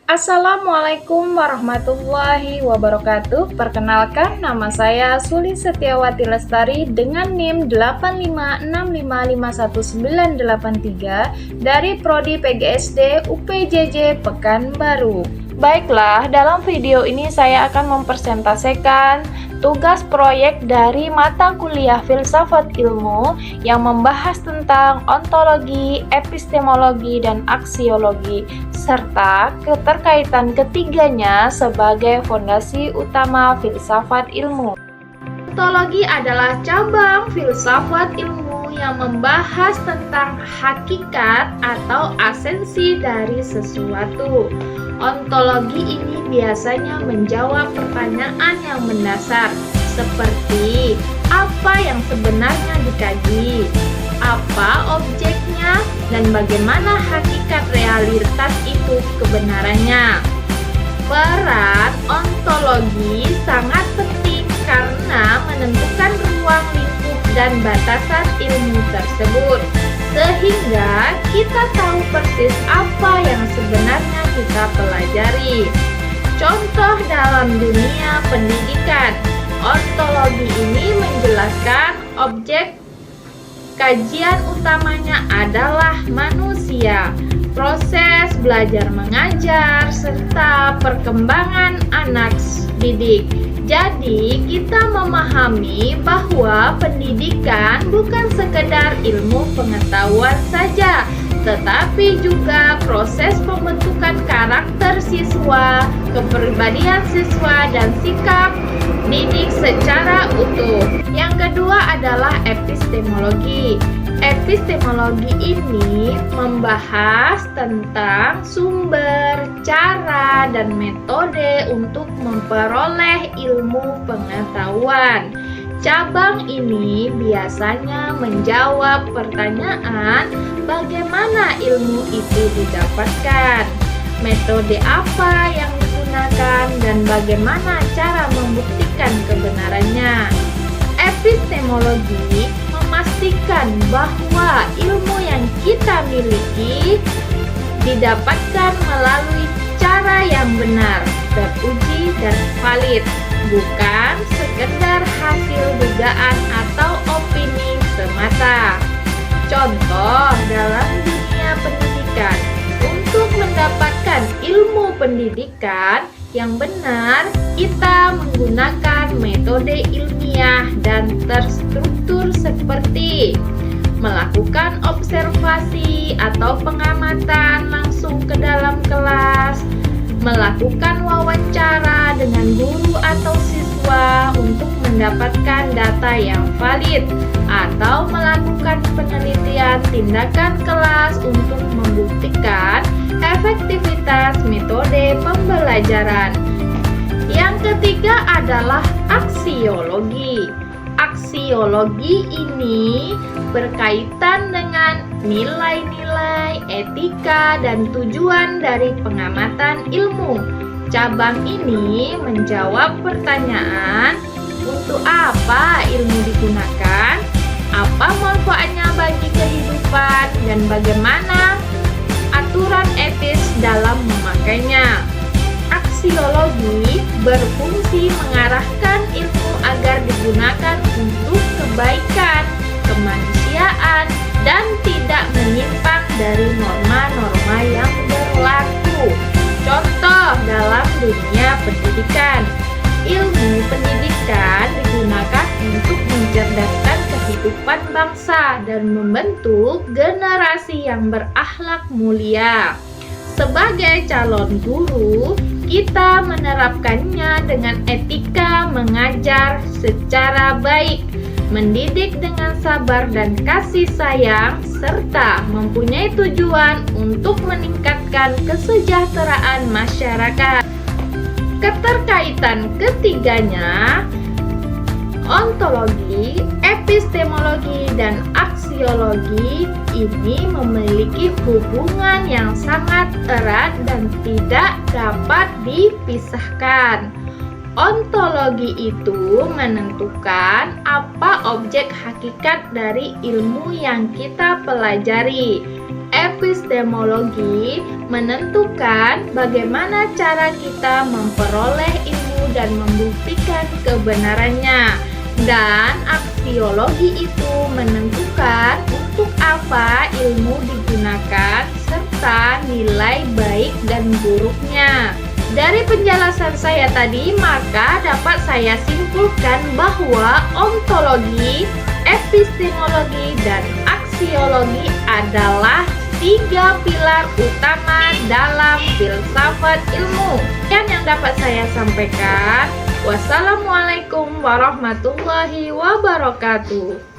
Assalamualaikum warahmatullahi wabarakatuh. Perkenalkan, nama saya Suli Setiawati Lestari dengan NIM 856551983 dari Prodi PGSD UPJJ Pekanbaru. Baiklah, dalam video ini saya akan mempresentasikan tugas proyek dari mata kuliah Filsafat Ilmu yang membahas tentang ontologi, epistemologi, dan aksiologi, serta keterkaitan ketiganya sebagai fondasi utama filsafat ilmu. Ontologi adalah cabang filsafat ilmu yang membahas tentang hakikat atau esensi dari sesuatu. Ontologi ini biasanya menjawab pertanyaan yang mendasar, seperti apa yang sebenarnya dikaji, apa objeknya, dan bagaimana hakikat realitas itu kebenarannya. Peran ontologi sangat penting karena menentukan ruang lingkup dan batasan ilmu tersebut, sehingga kita tahu persis apa yang sebenarnya kita pelajari. Contoh dalam dunia pendidikan, ontologi ini menjelaskan objek kajian utamanya adalah manusia, proses belajar mengajar, serta perkembangan anak didik. Jadi, kita memahami bahwa pendidikan bukan sekedar ilmu pengetahuan saja, tetapi juga proses pembentukan karakter siswa, kepribadian siswa, dan sikap didik secara utuh. Yang kedua adalah epistemologi. Epistemologi ini membahas tentang sumber, cara, dan metode untuk memperoleh ilmu pengetahuan. Cabang ini biasanya menjawab pertanyaan bagaimana ilmu itu didapatkan, metode apa yang digunakan, dan bagaimana cara membuktikan kebenarannya. Epistemologi memastikan bahwa ilmu yang kita miliki didapatkan melalui cara yang benar, teruji, dan valid, bukan sekedar hasil dugaan atau opini semata. Contoh dalam dunia pendidikan, untuk mendapatkan ilmu pendidikan yang benar, kita menggunakan metode ilmiah dan terstruktur seperti melakukan observasi atau pengamatan langsung ke dalam kelas, melakukan wawancara dengan guru atau siswa untuk mendapatkan data yang valid, atau melakukan penelitian tindakan kelas untuk membuktikan efektivitas metode pembelajaran. Yang ketiga adalah aksiologi. Aksiologi ini berkaitan dengan nilai-nilai, etika, dan tujuan dari pengamatan ilmu. Cabang ini menjawab pertanyaan, untuk apa ilmu digunakan, apa manfaatnya bagi kehidupan, dan bagaimana aturan etis dalam memakainya. Aksiologi berfungsi mengarahkan ilmu agar digunakan untuk kebaikan, kemanusiaan, dan tidak menyimpang dari norma-norma yang berlaku. Contoh dalam dunia pendidikan, ilmu pendidikan digunakan untuk mencerdaskan kehidupan bangsa dan membentuk generasi yang berakhlak mulia. Sebagai calon guru, kita menerapkannya dengan etika mengajar secara baik, mendidik dengan sabar dan kasih sayang, serta mempunyai tujuan untuk meningkatkan kesejahteraan masyarakat. Keterkaitan ketiganya, ontologi, epistemologi, dan aksiologi ini memiliki hubungan yang sangat erat dan tidak dapat dipisahkan. Ontologi itu menentukan apa objek hakikat dari ilmu yang kita pelajari. Epistemologi menentukan bagaimana cara kita memperoleh ilmu dan membuktikan kebenarannya. Dan aksiologi itu menentukan untuk apa ilmu digunakan serta nilai baik dan buruknya. Dari penjelasan saya tadi, maka dapat saya simpulkan bahwa ontologi, epistemologi, dan aksiologi adalah 3 pilar utama dalam filsafat ilmu. Yang dapat saya sampaikan. Wassalamualaikum warahmatullahi wabarakatuh.